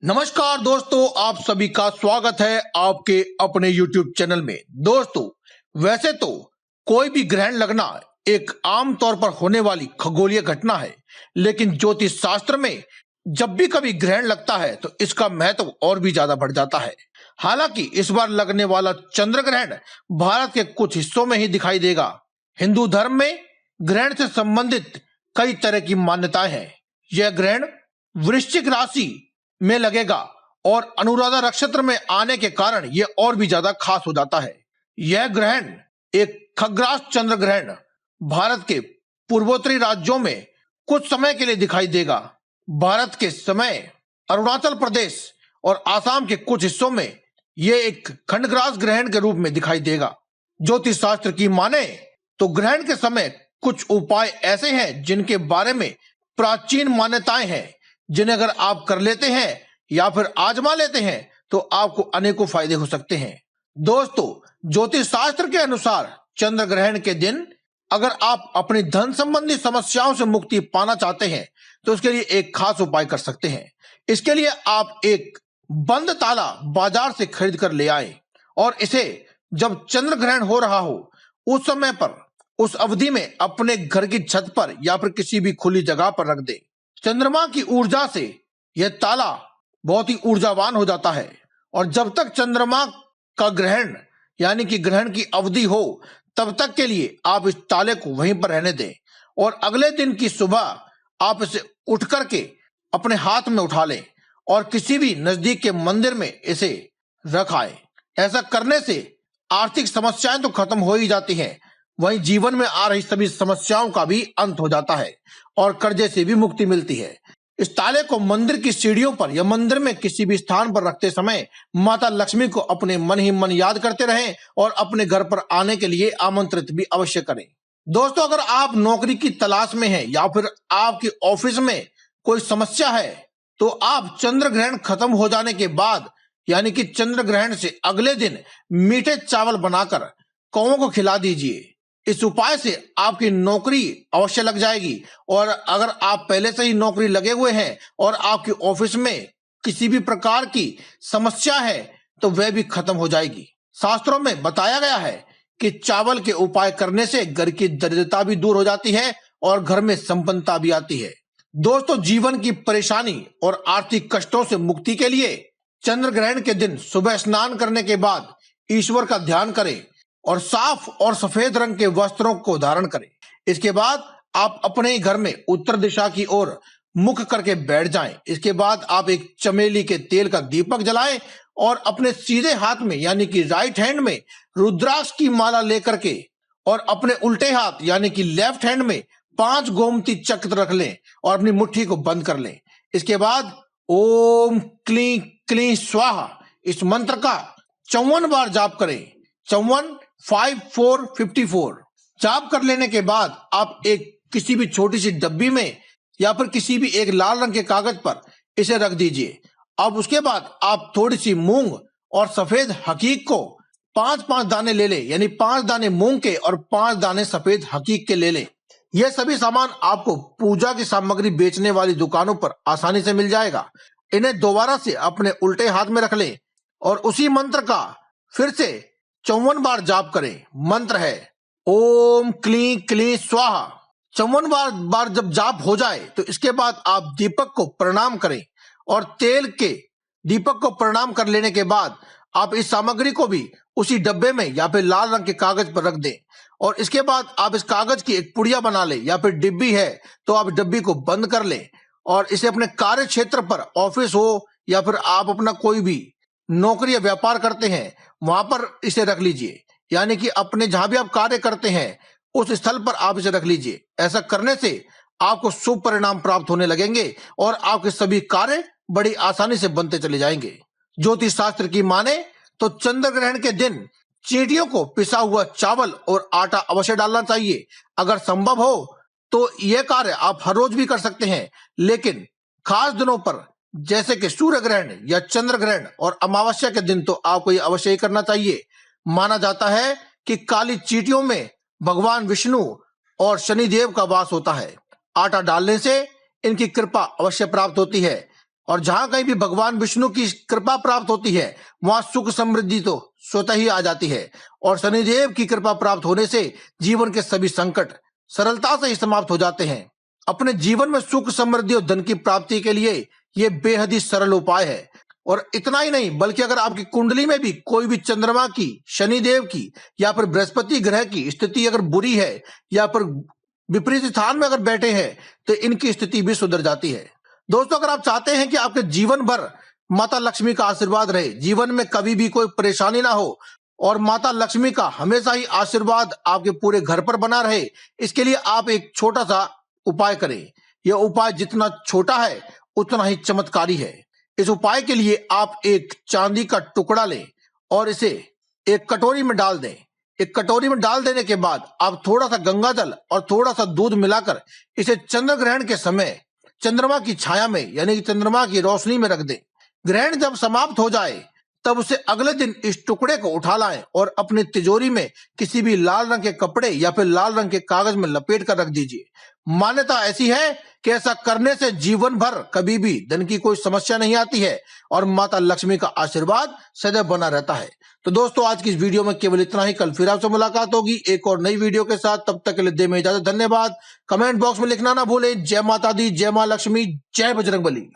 नमस्कार दोस्तों, आप सभी का स्वागत है आपके अपने YouTube चैनल में। दोस्तों, वैसे तो कोई भी ग्रहण लगना एक आम तौर पर होने वाली खगोलीय घटना है, लेकिन ज्योतिष शास्त्र में जब भी कभी ग्रहण लगता है तो इसका महत्व और भी ज्यादा बढ़ जाता है। हालांकि इस बार लगने वाला चंद्र ग्रहण भारत के कुछ हिस्सों में ही दिखाई देगा। हिंदू धर्म में ग्रहण से संबंधित कई तरह की मान्यताएं हैं। यह ग्रहण वृश्चिक राशि में लगेगा और अनुराधा नक्षत्र में आने के कारण यह और भी ज्यादा खास हो जाता है। यह ग्रहण एक खग्रास चंद्र ग्रहण भारत के पूर्वोत्तरी राज्यों में कुछ समय के लिए दिखाई देगा। भारत के समय अरुणाचल प्रदेश और आसाम के कुछ हिस्सों में यह एक खंडग्रास ग्रहण के रूप में दिखाई देगा। ज्योतिष शास्त्र की माने तो ग्रहण के समय कुछ उपाय ऐसे हैं जिनके बारे में प्राचीन मान्यताएं हैं, जिन्हें अगर आप कर लेते हैं या फिर आजमा लेते हैं तो आपको अनेकों फायदे हो सकते हैं। दोस्तों, ज्योतिष शास्त्र के अनुसार चंद्र ग्रहण के दिन अगर आप अपनी धन संबंधी समस्याओं से मुक्ति पाना चाहते हैं तो उसके लिए एक खास उपाय कर सकते हैं। इसके लिए आप एक बंद ताला बाजार से खरीद कर ले आए और इसे जब चंद्र ग्रहण हो रहा हो उस समय पर उस अवधि में अपने घर की छत पर या फिर किसी भी खुली जगह पर रख दे। चंद्रमा की ऊर्जा से यह ताला बहुत ही ऊर्जावान हो जाता है और जब तक चंद्रमा का ग्रहण यानी कि ग्रहण की अवधि हो तब तक के लिए आप इस ताले को वहीं पर रहने दें और अगले दिन की सुबह आप इसे उठ करके अपने हाथ में उठा लें और किसी भी नजदीक के मंदिर में इसे रख आए। ऐसा करने से आर्थिक समस्याएं तो खत्म हो ही जाती हैं, वहीं जीवन में आ रही सभी समस्याओं का भी अंत हो जाता है और कर्जे से भी मुक्ति मिलती है। इस ताले को मंदिर की सीढ़ियों पर या मंदिर में किसी भी स्थान पर रखते समय माता लक्ष्मी को अपने मन ही मन याद करते रहें और अपने घर पर आने के लिए आमंत्रित भी अवश्य करें। दोस्तों, अगर आप नौकरी की तलाश में हैं या फिर आपके ऑफिस में कोई समस्या है तो आप चंद्र ग्रहण खत्म हो जाने के बाद यानी कि चंद्र ग्रहण से अगले दिन मीठे चावल बनाकर कौओं को खिला दीजिए। इस उपाय से आपकी नौकरी अवश्य लग जाएगी और अगर आप पहले से ही नौकरी लगे हुए हैं और आपके ऑफिस में किसी भी प्रकार की समस्या है तो वह भी खत्म हो जाएगी। शास्त्रों में बताया गया है कि चावल के उपाय करने से घर की दरिद्रता भी दूर हो जाती है और घर में संपन्नता भी आती है। दोस्तों, जीवन की परेशानी और आर्थिक कष्टों से मुक्ति के लिए चंद्र ग्रहण के दिन सुबह स्नान करने के बाद ईश्वर का ध्यान करें और साफ और सफेद रंग के वस्त्रों को धारण करें। इसके बाद आप अपने ही घर में उत्तर दिशा की ओर मुख करके बैठ जाएं। इसके बाद आप एक चमेली के तेल का दीपक जलाएं और अपने सीधे हाथ में यानी कि राइट हैंड में रुद्राक्ष की माला लेकर के और अपने उल्टे हाथ यानी कि लेफ्ट हैंड में 5 गोमती चक्र रख लें और अपनी मुट्ठी को बंद कर लें। इसके बाद ओम क्लीं क्लीं स्वाहा इस मंत्र का 54 बार जाप करें। 54 5 4 54 जाप कर लेने के बाद आप एक किसी भी छोटी सी डब्बी में या फिर किसी भी एक लाल रंग के कागज पर इसे रख दीजिए। अब उसके बाद आप थोड़ी सी मूंग और सफेद हकीक को 5-5 दाने ले लें, यानी 5 दाने मूंग के और 5 दाने सफेद हकीक के ले लें। यह सभी सामान आपको पूजा की सामग्री बेचने वाली दुकानों पर आसानी से मिल जाएगा। इन्हें दोबारा से अपने उल्टे हाथ में रख लें और उसी मंत्र का फिर से 54 बार जाप करें। मंत्र है ओम क्लीं क्लीं स्वाहा। 54 बार जब जाप हो जाए तो इसके बाद आप दीपक को प्रणाम करें और तेल के दीपक को प्रणाम कर लेने के बाद आप इस सामग्री को भी उसी डब्बे में या फिर लाल रंग के कागज पर रख दें और इसके बाद आप इस कागज की एक पुड़िया बना लें या फिर डिब्बी है तो आप डिब्बी को बंद कर लें और इसे अपने कार्य क्षेत्र पर, ऑफिस हो या फिर आप अपना कोई भी नौकरी या व्यापार करते हैं वहां पर इसे रख लीजिए, यानी कि अपने जहां भी आप कार्य करते हैं उस स्थल पर आप इसे रख लीजिए। ऐसा करने से आपको शुभ परिणाम प्राप्त होने लगेंगे और आपके सभी कार्य बड़ी आसानी से बनते चले जाएंगे। ज्योतिष शास्त्र की माने तो चंद्र ग्रहण के दिन चींटियों को पिसा हुआ चावल और आटा अवश्य डालना चाहिए। अगर संभव हो तो यह कार्य आप हर रोज भी कर सकते हैं, लेकिन खास दिनों पर जैसे कि सूर्य ग्रहण या चंद्र ग्रहण और अमावस्या के दिन तो आपको ये अवश्य ही करना चाहिए। माना जाता है कि काली चींटियों में भगवान विष्णु और शनिदेव का वास होता है। आटा डालने से इनकी कृपा अवश्य प्राप्त होती है। और जहां कहीं भी भगवान विष्णु की कृपा प्राप्त होती है वहां सुख समृद्धि तो स्वतः ही आ जाती है। और शनिदेव की कृपा प्राप्त होने से जीवन के सभी संकट सरलता से ही समाप्त हो जाते हैं। अपने जीवन में सुख समृद्धि और धन की प्राप्ति के लिए ये बेहद ही सरल उपाय है। और इतना ही नहीं बल्कि अगर आपकी कुंडली में भी कोई भी चंद्रमा की, शनिदेव की या फिर बृहस्पति ग्रह की स्थिति अगर बुरी है या फिर विपरीत स्थान में अगर बैठे हैं तो इनकी स्थिति भी सुधर जाती है। दोस्तों, अगर आप चाहते हैं कि आपके जीवन भर माता लक्ष्मी का आशीर्वाद रहे, जीवन में कभी भी कोई परेशानी ना हो और माता लक्ष्मी का हमेशा ही आशीर्वाद आपके पूरे घर पर बना रहे, इसके लिए आप एक छोटा सा उपाय करें। यह उपाय जितना छोटा है उतना ही चमत्कारी है। इस उपाय के लिए आप एक चांदी का टुकड़ा लें और इसे एक कटोरी में डाल दें। एक कटोरी में डाल देने के बाद आप थोड़ा सा गंगा जल और थोड़ा सा दूध मिलाकर इसे चंद्र ग्रहण के समय चंद्रमा की छाया में यानी कि चंद्रमा की रोशनी में रख दें। ग्रहण जब समाप्त हो जाए तब उसे अगले दिन इस टुकड़े को उठा लाएं और अपनी तिजोरी में किसी भी लाल रंग के कपड़े या फिर लाल रंग के कागज में लपेट कर रख दीजिए। मान्यता ऐसी है कि ऐसा करने से जीवन भर कभी भी धन की कोई समस्या नहीं आती है और माता लक्ष्मी का आशीर्वाद सदैव बना रहता है। तो दोस्तों, आज की इस वीडियो में केवल इतना ही। कल फिर आपसे मुलाकात होगी एक और नई वीडियो के साथ। तब तक के लिए दे में इजाजत। धन्यवाद। कमेंट बॉक्स में लिखना ना भूलें। जय माता दी, जय मां लक्ष्मी, जय बजरंगबली।